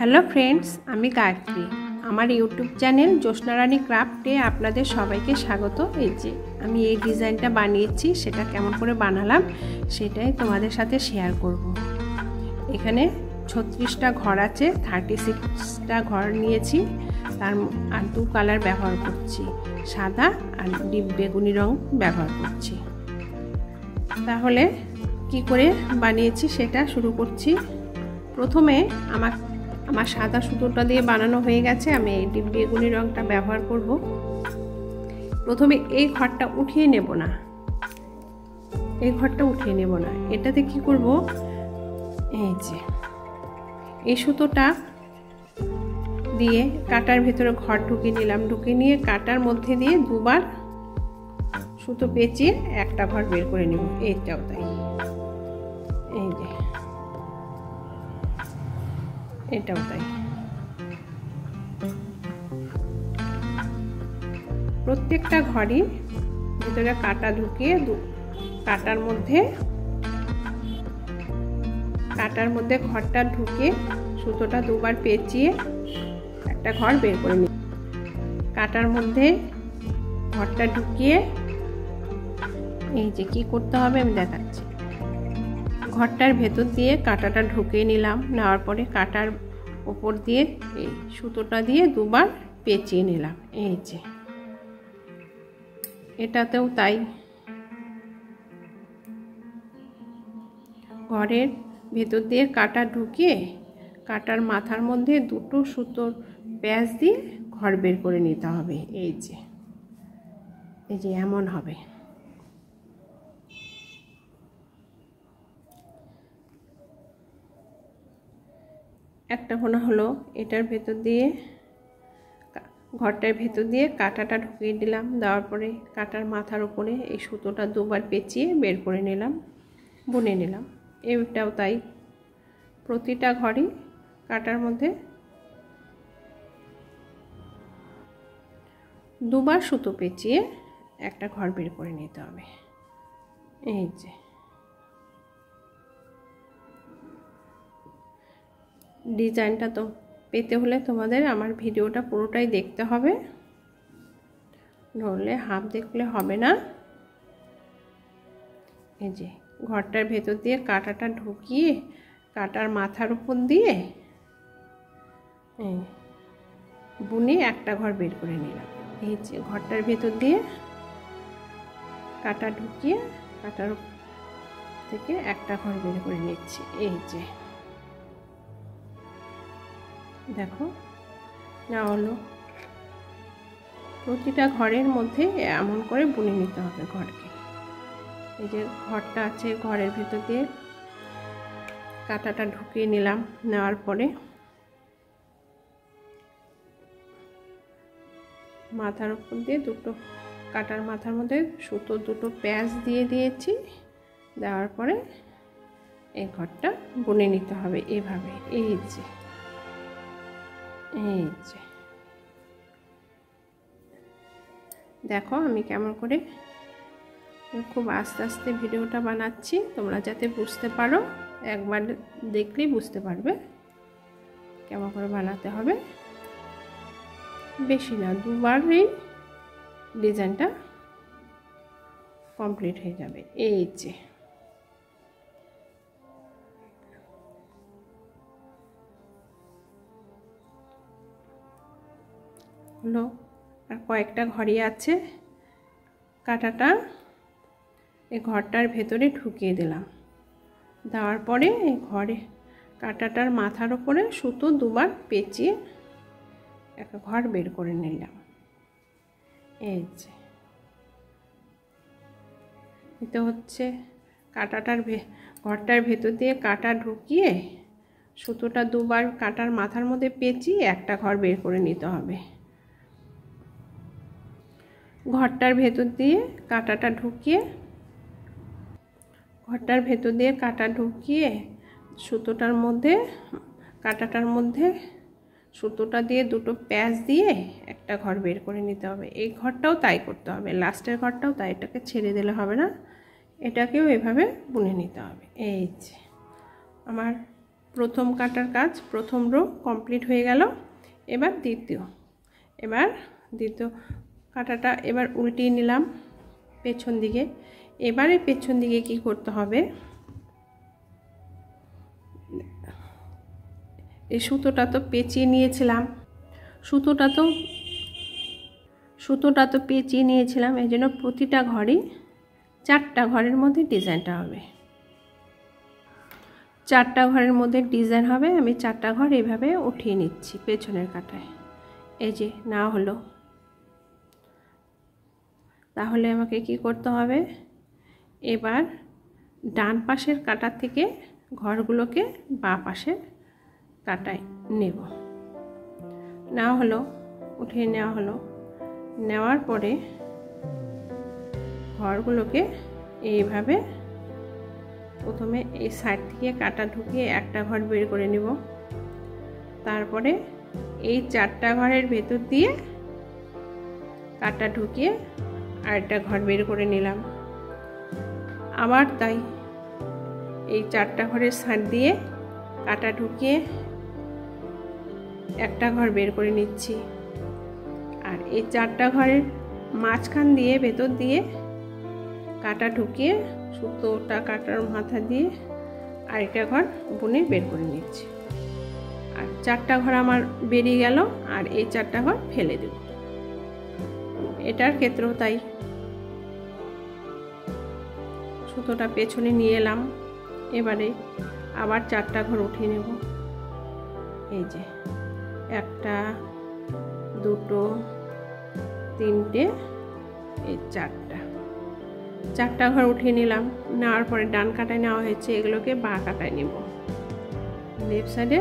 Hello friends, আমি গায়ত্রী। আমার YouTube channel জ্যোৎস্না রানী ক্রাফটে আপনাদের সবাইকে স্বাগত। এই যে আমি এই ডিজাইনটা বানিয়েছি, সেটা কেমন করে বানালাম সেটাই তোমাদের সাথে শেয়ার করব। এখানে 36টা ঘর আছে, 36টা ঘর নিয়েছি, আর দু কালার ব্যবহার করছি, সাদা আর ডিপ বেগুনি রং ব্যবহার করছি। তাহলে কি করে বানিয়েছি সেটা শুরু করছি। প্রথমে আমার সাদা সুতোটা দিয়ে বানানো হয়ে গেছে, আমি এই ডিপ বেগুনি রংটা ব্যবহার করব। প্রথমে এই ঘরটা উঠিয়ে নেব না, এটাতে কি করব, এই যে এই সুতোটা দিয়ে কাটার ভেতরে ঘর ঢুকিয়ে নিলাম, ঢুকিয়ে নিয়ে কাটার মধ্যে দিয়ে দুবার সুতো পেঁচিয়ে একটা ঘর বের করে নেব। এইটাও তাই, এই যে এটাও তাই। প্রত্যেকটা ঘরই ভিতরে কাটা ঢুকিয়ে কাটার মধ্যে ঘরটা ঢুকিয়ে সুতোটা দুবার পেঁচিয়ে একটা ঘর বের করে নিই। কাটার মধ্যে ঘরটা ঢুকিয়ে এই যে কি করতে হবে আমি দেখাচ্ছি। ঘরটার ভেতর দিয়ে কাটাটা ঢুকিয়ে নিলাম, নেওয়ার পরে কাটার ওপর দিয়ে এই সুতোটা দিয়ে দুবার পেঁচিয়ে নিলাম। এই যে এটাতেও তাই। ঘরের ভেতর দিয়ে কাটা ঢুকিয়ে কাটার মাথার মধ্যে দুটো সুতোর প্যাঁচ দিয়ে ঘর বের করে নিতে হবে। এই যে এমন হবে। একটা কোণা হলো, এটার ভেতর দিয়ে ঘরটার ভেতর দিয়ে কাটাটা ঢুকিয়ে দিলাম, দেওয়ার পরে কাটার মাথার উপরে এই সুতোটা দুবার পেঁচিয়ে বের করে নিলাম, বুনে নিলাম। এটাও তাই, প্রতিটা ঘরই কাটার মধ্যে দুবার সুতো পেঁচিয়ে একটা ঘর বের করে নিতে হবে। এই যে ডিজাইনটা তো পেতে হলে তোমাদের আমার ভিডিওটা পুরোটাই দেখতে হবে, নইলে হাফ দেখলে হবে না। এই যে ঘরটার ভেতর দিয়ে কাটাটা ঢুকিয়ে কাটার মাথার উপর দিয়ে বুনে একটা ঘর বের করে নিলাম। এই যে ঘরটার ভেতর দিয়ে কাটা ঢুকিয়ে কাটার থেকে একটা ঘর বের করে নিচ্ছি। এই যে দেখো না হলো, প্রতিটা ঘরের মধ্যে এমন করে বুনে নিতে হবে ঘরকে। এই যে ঘরটা আছে, ঘরের ভিতর দিয়ে কাটাটা ঢুকিয়ে নিলাম, নেওয়ার পরে মাথার উপর দিয়ে দুটো কাটার মাথার মধ্যে সুতো দুটো প্যাঁচ দিয়ে দিয়েছি, দেওয়ার পরে এই ঘরটা বুনে নিতে হবে এভাবে। এই যে দেখো আমি কেমন করে খুব আস্তে আস্তে ভিডিওটা বানাচ্ছি, তোমরা যাতে বুঝতে পারো, একবার দেখলেই বুঝতে পারবে কেমন করে বানাতে হবে। বেশি না, দুবারই ডিজাইনটা কমপ্লিট হয়ে যাবে। এই যে হলো, আর কয়েকটা ঘরই আছে। কাটাটা এই ঘরটার ভেতরে ঢুকিয়ে দিলাম, দেওয়ার পরে এই ঘরে কাটাটার মাথার উপরে সুতো দুবার পেঁচিয়ে একটা ঘর বের করে নিলাম। এই যে এটা হচ্ছে ঘরটার ভেতর দিয়ে কাটা ঢুকিয়ে সুতোটা দুবার কাটার মাথার মধ্যে পেঁচিয়ে একটা ঘর বের করে নিতে হবে। ঘরটার ভেতর দিয়ে কাটা ঢুকিয়ে সুতোটার মধ্যে কাটাটার মধ্যে সুতোটা দিয়ে দুটো প্যাঁচ দিয়ে একটা ঘর বের করে নিতে হবে। এই ঘরটাও তাই করতে হবে, লাস্টের ঘরটাও তাই, এটাকে ছেড়ে দিলে হবে না, এটাকেও এভাবে বুনে নিতে হবে। এই যে আমার প্রথম কাটার কাজ, প্রথম রো কমপ্লিট হয়ে গেল। এবার দ্বিতীয় কাটাটা এবার উল্টিয়ে নিলাম পেছন দিকে। এবারে পেছন দিকে কি করতে হবে, এই সুতোটা তো পেঁচিয়ে নিয়েছিলাম, সুতোটা তো পেঁচিয়ে নিয়েছিলাম, এই জন্য প্রতিটা ঘরই 4টা ঘরের মধ্যে ডিজাইনটা হবে, 4টা ঘরের মধ্যে ডিজাইন হবে। আমি 4টা ঘর এইভাবে উঠিয়ে নিচ্ছি পেছনের কাটায়। এই যে না হলো, তাহলে আমাকে কি করতে হবে, এবার ডান পাশের কাটা থেকে ঘরগুলোকে বাঁ পাশের কাটায় নেব। নেওয়া হলো, উঠিয়ে নেওয়া হলো। নেওয়ার পরে ঘরগুলোকে এইভাবে প্রথমে এই সাইড থেকে কাটা ঢুকিয়ে একটা ঘর বের করে নেব। তারপরে এই 4টা ঘরের ভেতর দিয়ে কাটা ঢুকিয়ে আরেকটা ঘর বের করে নিলাম। আবার তাই এই 4টা ঘরের সাইড দিয়ে কাটা ঢুকিয়ে একটা ঘর বের করে নিচ্ছি। আর এই 4টা ঘরের মাঝখান দিয়ে ভেতর দিয়ে কাটা ঢুকিয়ে সুতোটা কাটার মাথা দিয়ে আরেকটা ঘর বুনে বের করে নিচ্ছি। আর 4টা ঘর আমার বেরিয়ে গেল, আর এই 4টা ঘর ফেলে দেব। এটার ক্ষেত্রেও তাই, সুতোটা পেছনে নিয়ে এলাম। এবারে আবার 4টা ঘর উঠিয়ে নেব। এই যে 1টা 2টো 3টে, এই 4টা ঘর উঠিয়ে নিলাম। নেওয়ার পরে ডান কাটায় নেওয়া হয়েছে, এগুলোকে বাঁ কাটায় নেব। লেফট সাইডে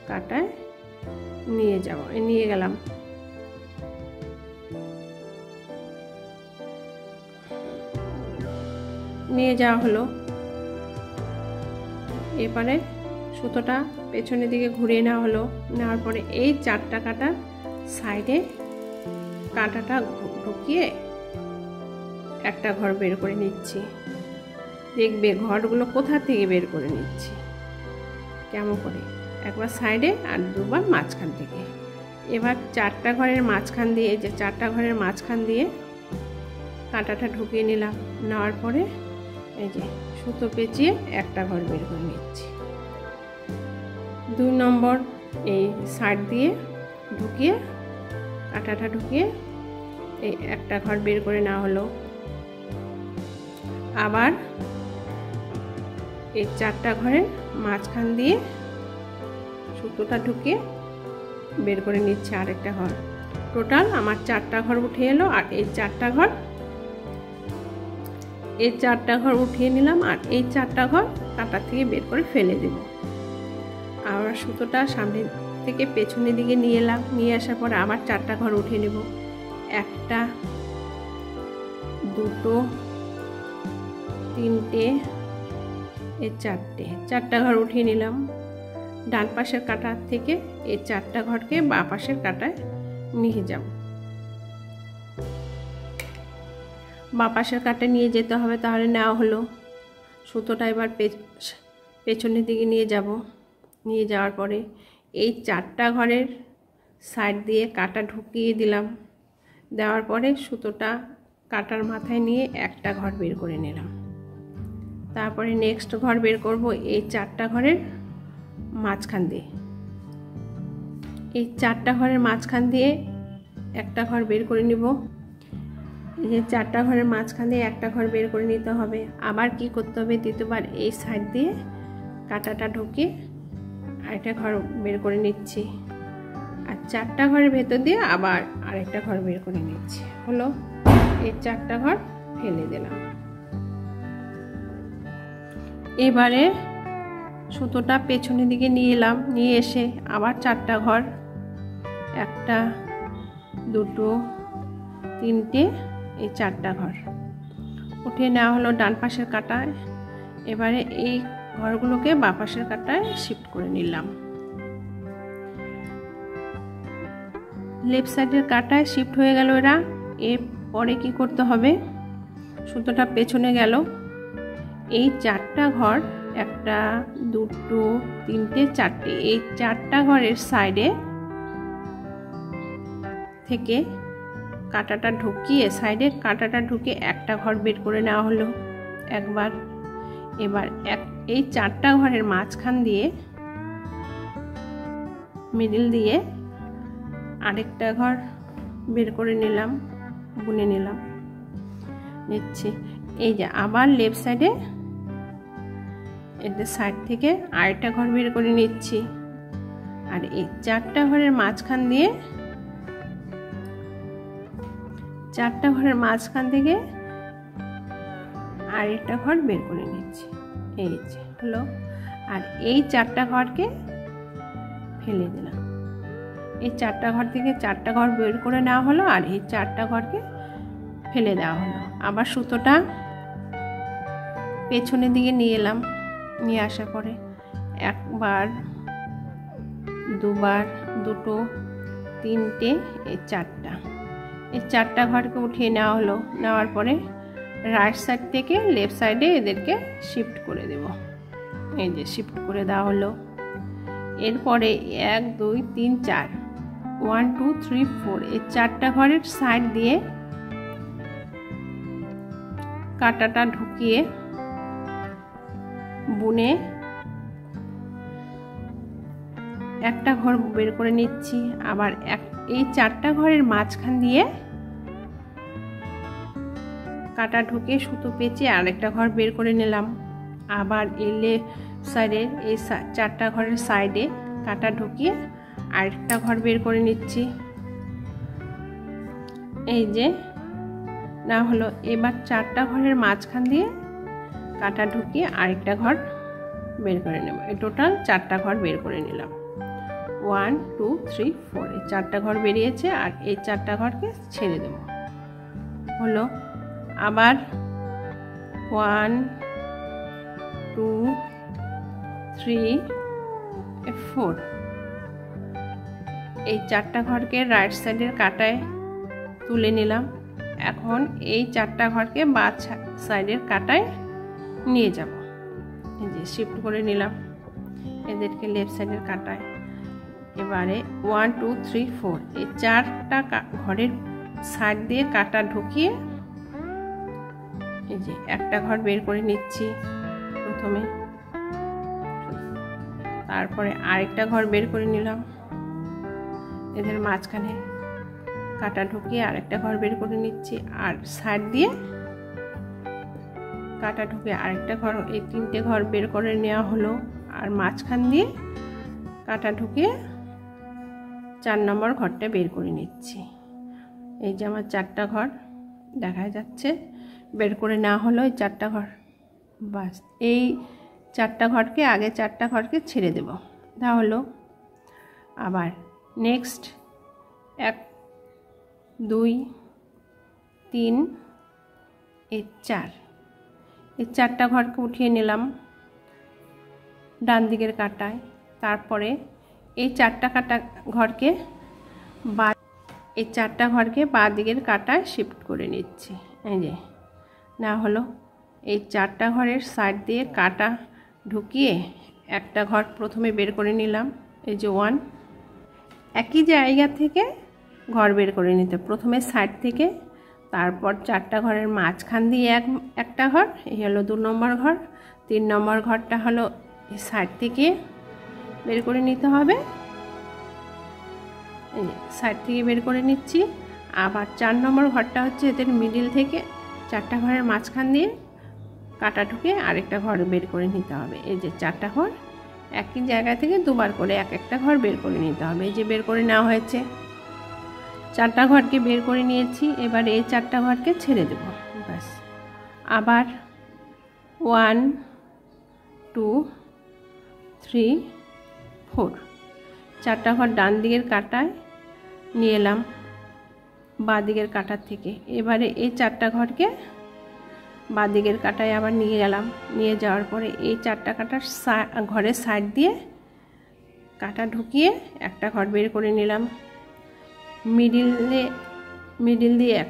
কাটায় নিয়ে গেলাম। নিয়ে যাওয়া হলো। এবারে সুতোটা পেছনের দিকে ঘুরিয়ে নেওয়া হলো। নেওয়ার পরে এই 4টা কাটার সাইডে কাঁটাটা ঢুকিয়ে একটা ঘর বের করে নিচ্ছি। দেখবে ঘরগুলো কোথা থেকে বের করে নিচ্ছি, কেমন করে, একবার সাইডে আর দুবার মাঝখান থেকে। এবার 4টা ঘরের মাঝখান দিয়ে, এই যে 4টা ঘরের মাঝখান দিয়ে কাঁটাটা ঢুকিয়ে নিলাম। নেওয়ার পরে এই যে সুতো পেঁচিয়ে একটা ঘর বের করে নিচ্ছি। 2 নম্বর এই সাইড দিয়ে ঢুকিয়ে কাঁটাটা ঢুকিয়ে এই একটা ঘর বের করে নেওয়া হলো। আবার এই 4টা ঘরের মাঝখান দিয়ে সুতোটা ঢুকিয়ে বের করে নিচ্ছে আরেকটা ঘর। টোটাল আমার 4টা ঘর উঠে এলো। আর এই 4টা ঘর উঠিয়ে নিলাম। আর এই 4টা ঘর কাঁটা থেকে বের করে ফেলে দেব। আবার সুতোটা সামনে থেকে পেছনের দিকে নিয়ে এলাম। নিয়ে আসার পর আবার 4টা ঘর উঠিয়ে নেব। 1টা 2টো 3টে, এই 4টা ঘর উঠিয়ে নিলাম। ডান পাশের কাটা থেকে এই 4টা ঘরকে বাঁ পাশের কাটায় নিয়ে যাব। বাঁ পাশের কাটায় নিয়ে যেতে হবে, তাহলে নেওয়া হলো। সুতোটা এবার পেছনের দিকে নিয়ে যাব। নিয়ে যাওয়ার পরে এই 4টা ঘরের সাইড দিয়ে কাটা ঢুকিয়ে দিলাম। দেওয়ার পরে সুতোটা কাটার মাথায় নিয়ে একটা ঘর বের করে নিলাম। তারপরে নেক্সট ঘর বের করব এই 4টা ঘরের মাঝখান দিয়ে। এই 4টা ঘরের মাঝখান দিয়ে একটা ঘর বের করে নিব। এই যে 4টা ঘরের মাঝখান দিয়ে একটা ঘর বের করে নিতে হবে। আবার কি করতে হবে, দ্বিতীয়বার এই সাইড দিয়ে কাটাটা ঢুকিয়ে আরেকটা ঘর বের করে নিচ্ছি। আর 4টা ঘরের ভেতর দিয়ে আবার আরেকটা ঘর বের করে নিচ্ছি। হলো, এই 4টা ঘর ফেলে দিলাম। এবারে সুতোটা পেছনের দিকে নিয়ে এলাম। নিয়ে এসে আবার 4টা ঘর, 1টা 2টো 3টে, এই 4টা ঘর উঠিয়ে নেওয়া হলো ডান পাশের কাটায়। এবারে এই ঘরগুলোকে বাঁ পাশের কাটায় শিফট করে নিলাম। লেফট সাইডের কাটায় শিফট হয়ে গেল এরা। এরপরে কি করতে হবে, সুতোটা পেছনে গেল। এই 4টা ঘর একটা, দুটো, তিনটে, চারটে, এই চারটা ঘরের সাইডে থেকে কাঁটাটা ঢুকিয়ে সাইডে কাঁটাটা ঢুকিয়ে একটা ঘর বের করে নেওয়া হলো একবার। এবার এই চারটা ঘরের মাঝখান দিয়ে মিডিল দিয়ে আরেকটা ঘর বের করে নিলাম, বুনে নিচ্ছি। এই যে আবার লেফট সাইডে এদের সাইড থেকে আরেকটা ঘর বের করে নিচ্ছি, আর এই চারটা ঘরের মাঝখান দিয়ে চারটা ঘরের মাঝখান থেকে আরেকটা ঘর বের করে নিচ্ছি। এই যে হলো। আর এই চারটা ঘরকে ফেলে দিলাম। এই চারটা ঘর থেকে চারটা ঘর বের করে নেওয়া হলো, আর এই চারটা ঘরকে ফেলে দেওয়া হলো। আবার সুতোটা পেছনের দিকে নিয়ে এলাম, নিয়ে আসার পরে একবার, দুবার, দুটো, তিনটে, এই চারটা ঘরকে উঠিয়ে নেওয়া হলো। নেওয়ার পরে রাইট সাইড থেকে লেফট সাইডে এদেরকে শিফট করে দেব। এই যে শিফট করে দেওয়া হলো। এরপরে 1 2 3 4 1 2 3 4 এই চারটা ঘরের সাইড দিয়ে কাঁটাটা ঢুকিয়ে বুনে একটা ঘর বের করে নিচ্ছি। আবার এই চারটা ঘরের মাঝখান দিয়ে কাঁটা ঢুকিয়ে সুতো পেঁচে আরেকটা ঘর বের করে নিলাম। আবার এলে সাইডের এই চারটা ঘরের সাইডে কাঁটা ঢুকিয়ে আরেকটা ঘর বের করে নিচ্ছি। এই যে না হলো। এবার চারটা ঘরের মাঝখান দিয়ে কাঁটা ঢুকিয়ে আরেকটা ঘর বের করে নেব। এই টোটাল চারটা ঘর বের করে নিলাম। 1 2 3 4 এই চারটা ঘর বেরিয়েছে, আর এই চারটা ঘরকে ছেড়ে দেব। হলো। আবার 1 2 3 4 এই চারটা ঘরকে রাইট সাইডের কাঁটায় তুলে নিলাম। এখন এই চারটা ঘরকে বাঁ সাইডের কাঁটায় নিয়ে যাব। এই যে শিফট করে নিলাম এদেরকে লেফট সাইডের কাঁটায়। এবারে 1 2 3 4 এই চারটা ঘরের সাইড দিয়ে কাঁটা ঢুকিয়ে এই যে একটা ঘর বের করে নিচ্ছি প্রথমে, তারপরে আরেকটা ঘর বের করে নিলাম। এদের মাঝখানে কাঁটা ঢুকিয়ে আরেকটা ঘর বের করে নিচ্ছি, আর সাইড দিয়ে কাঁটা ঢুকিয়ে আরেকটা ঘর, এই তিনটে ঘর বের করে নেওয়া হলো। আর মাঝখান দিয়ে কাঁটা ঢুকিয়ে 4 নম্বর ঘরটা বের করে নিচ্ছি। এই যে আমার চারটা ঘর দেখা যাচ্ছে বের করে নেওয়া হলো। এই চারটা ঘর, বাস এই চারটা ঘরকে আগে চারটা ঘরকে ছেড়ে দেব। তাহলে আবার নেক্সট 1 2 3 এই 4 এই চারটা ঘরকে উঠিয়ে নিলাম ডান দিকের কাঁটায়। তারপরে এই চারটা ঘরকে বাঁ দিকের কাঁটায় শিফট করে নিচ্ছি। এই যে না হলো। এই চারটা ঘরের সাইড দিয়ে কাঁটা ঢুকিয়ে একটা ঘর প্রথমে বের করে নিলাম। এই যে 1 একই জায়গা থেকে ঘর বের করে নিতে, প্রথমে সাইড থেকে, তারপর চারটা ঘরের মাঝখান দিয়ে একটা ঘর, এই হলো 2 নম্বর ঘর। 3 নম্বর ঘরটা হলো এই সাইড থেকে বের করে নিতে হবে। এই সাইড থেকে বের করে নিচ্ছি। আবার 4 নম্বর ঘরটা হচ্ছে এদের মিডিল থেকে চারটা ঘরের মাঝখান দিয়ে কাঁটা ঢুকে আরেকটা ঘর বের করে নিতে হবে। এই যে চারটা ঘর একই জায়গা থেকে দুবার করে একটা ঘর বের করে নিতে হবে। এই যে বের করে নেওয়া হয়েছে, চারটা ঘরকে বের করে নিয়েছি। এবার এই চারটা ঘরকে ছেড়ে দেব, ব্যাস। আবার 1 2 3 4 চারটা ঘর ডান দিকের কাঁটায় নিয়ে এলাম বাঁ দিকের কাঁটার থেকে। এবারে এই চারটা ঘরকে বাঁ দিকের কাঁটায় আবার নিয়ে গেলাম। নিয়ে যাওয়ার পরে এই চারটা ঘরের সাইড দিয়ে কাঁটা ঢুকিয়ে একটা ঘর বের করে নিলাম। মিডিল দিয়ে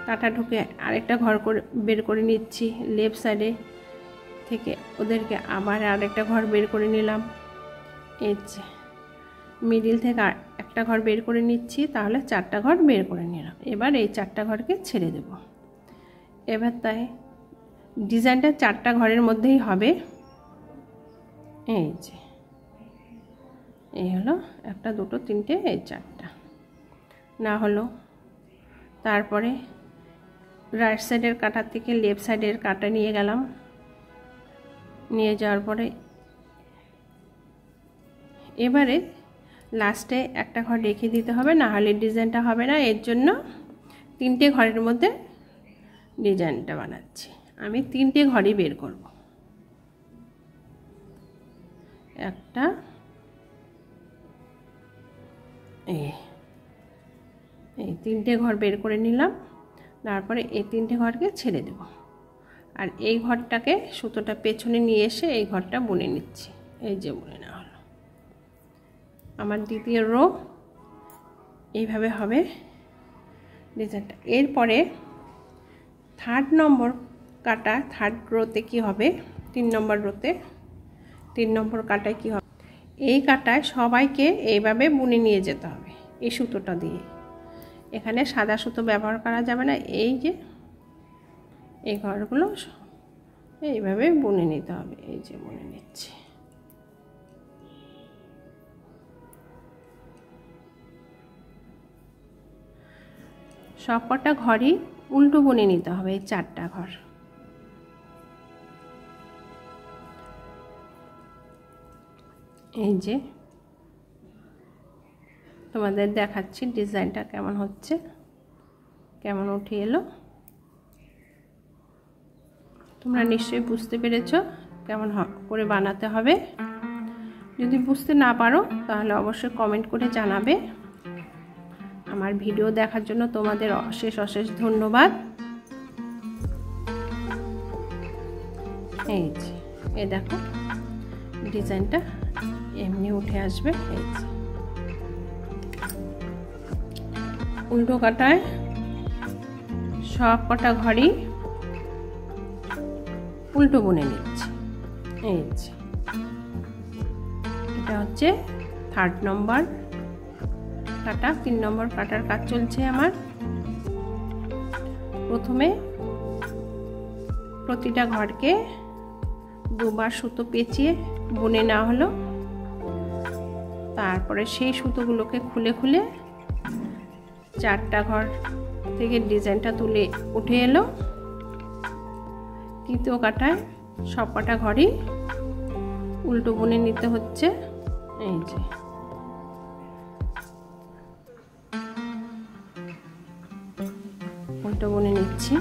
কাঁটা ঢুকে আরেকটা ঘর বের করে নিচ্ছি লেফট সাইডে থেকে ওদেরকে আবার আরেকটা ঘর বের করে নিলাম। এই যে মিডিল থেকে একটা ঘর বের করে নিচ্ছি, তাহলে 4টা ঘর বের করে নিলাম। এবার এই 4টা ঘরকে ছেড়ে দেব। এবার তাই ডিজাইনটা 4টা ঘরের মধ্যেই হবে। এই যে এই হলো 1 2 3 এই 4টা না হলো। তারপরে রাইট সাইডের কাটার থেকে লেফট সাইডের কাটা নিয়ে গেলাম। নিয়ে যাওয়ার পরে এবারে লাস্টে একটা ঘর রেখে দিতে হবে, না হলে ডিজাইনটা হবে না। এর জন্য 3টে ঘরের মধ্যে ডিজাইনটা বানাচ্ছি। আমি 3টে ঘরই বের করব। একটা এই 3টে ঘর বের করে নিলাম। তারপরে এই 3টে ঘরকে ছেড়ে দেব। আর এই ঘরটাকে সুতোটা পেছনে নিয়ে এসে এই ঘরটা বুনে নিচ্ছি। এই যে বুনে নেওয়া হলো। আমার দ্বিতীয় রো এইভাবে হবে ডিজাইনটা। এরপরে 3rd নম্বর কাটা 3rd রোতে কি হবে, 3 নম্বর রোতে 3 নম্বর কাটায় কি হবে, এই কাটায় সবাইকে এইভাবে বুনে নিয়ে যেতে হবে এই সুতোটা দিয়ে। এখানে সাদা সুতো ব্যবহার করা যাবে না। এই যে এই ঘরগুলো এইভাবে বুনে নিতে হবে। এই যে বুনে নিচ্ছি। সবকটা ঘরই উল্টো বুনে নিতে হবে, এই 4টা ঘর। এই যে তোমাদের দেখাচ্ছি ডিজাইনটা কেমন হচ্ছে, কেমন উঠে এলো। তোমরা নিশ্চয়ই বুঝতে পেরেছো কেমন করে বানাতে হবে। যদি বুঝতে না পারো তাহলে অবশ্যই কমেন্ট করে জানাবে। আমার ভিডিও দেখার জন্য তোমাদের অশেষ অশেষ ধন্যবাদ। এই যে এই দেখো ডিজাইনটা এমনি উঠে আসবে। এই যে উল্টো কাটায় সব কটা ঘরই উল্টো বুনে নিচ্ছি। এই যে এটা হচ্ছে 3rd নম্বর কাটা। 3 নম্বর কাটার কাজ চলছে আমার। প্রথমে প্রতিটা ঘরকে 2বার সুতো পেঁচিয়ে বুনে নেওয়া হলো। তারপরে সেই সুতোগুলোকে খুলে খুলে 4টা ঘর থেকে ডিজাইনটা তুলে উঠে এলো। তৃতীয় কাটায় সব কটা ঘরই উল্টো বুনে নিতে হচ্ছে। এই যে উল্টো বুনে নিচ্ছি।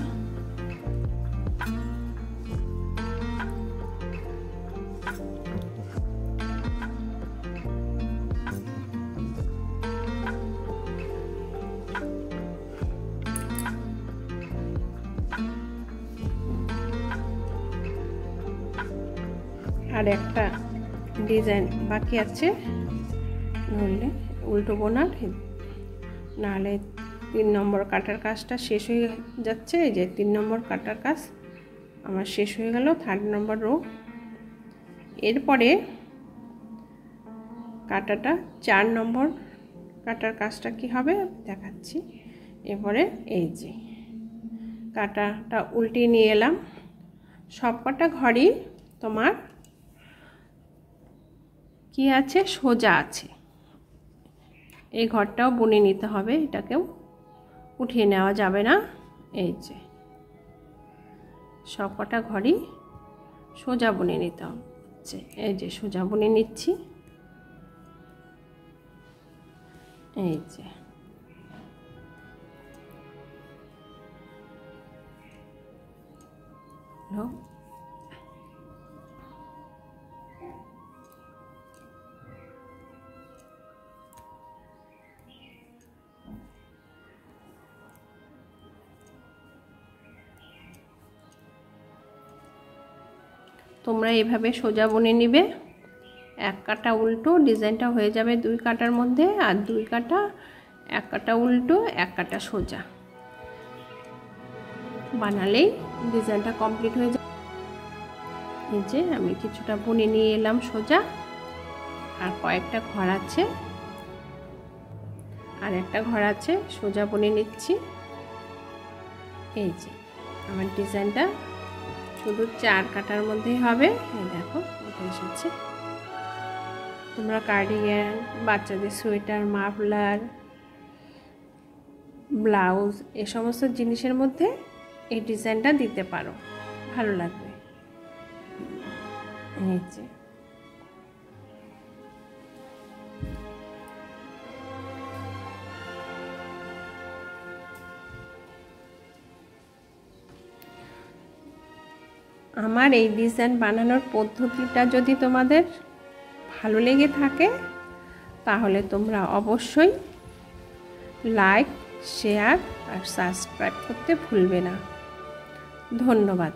আর একটা ডিজাইন বাকি আছে, নইলে উল্টো বোনার, নাহলে 3 নম্বর কাটার কাজটা শেষ হয়ে যাচ্ছে। এই যে 3 নম্বর কাটার কাজ আমার শেষ হয়ে গেল, 3rd নম্বর রো। এরপরে কাটাটা 4 নম্বর কাটার কাজটা কি হবে দেখাচ্ছি। এরপরে এই যে কাটাটা উল্টিয়ে নিয়ে এলাম। সব কটা ঘরই তোমার কি আছে, সোজা আছে। এই ঘরটাও বুনে নিতে হবে, এটাকেও উঠিয়ে নেওয়া যাবে না। এই যে সব কটা ঘরই সোজা বুনে নিতে হচ্ছে। এই যে সোজা বুনে নিচ্ছি। এই যে তোমরা এভাবে সোজা বুনে নিবে। 1 কাটা উল্টো ডিজাইনটা হয়ে যাবে 2 কাটার মধ্যে, আর 2 কাটা 1 কাটা উল্টো 1 কাটা সোজা বানালেই ডিজাইনটা কমপ্লিট হয়ে যাবে। এই যে আমি কিছুটা বুনে নিয়ে এলাম সোজা, আর কয়েকটা ঘর আছে, আর একটা ঘর আছে, সোজা বুনে নিচ্ছি। এই যে আমার ডিজাইনটা শুধু 4 কাটার মধ্যেই হবে। এই দেখো উঠে এসেছে। তোমরা কার্ডিগান, বাচ্চাদের সোয়েটার, মাফলার, ব্লাউজ এ সমস্ত জিনিসের মধ্যে এই ডিজাইনটা দিতে পারো, ভালো লাগবে। এই যে আমার এই ডিজাইন বানানোর পদ্ধতিটা যদি তোমাদের ভালো লেগে থাকে তাহলে তোমরা অবশ্যই লাইক, শেয়ার আর সাবস্ক্রাইব করতে ভুলবে না। ধন্যবাদ।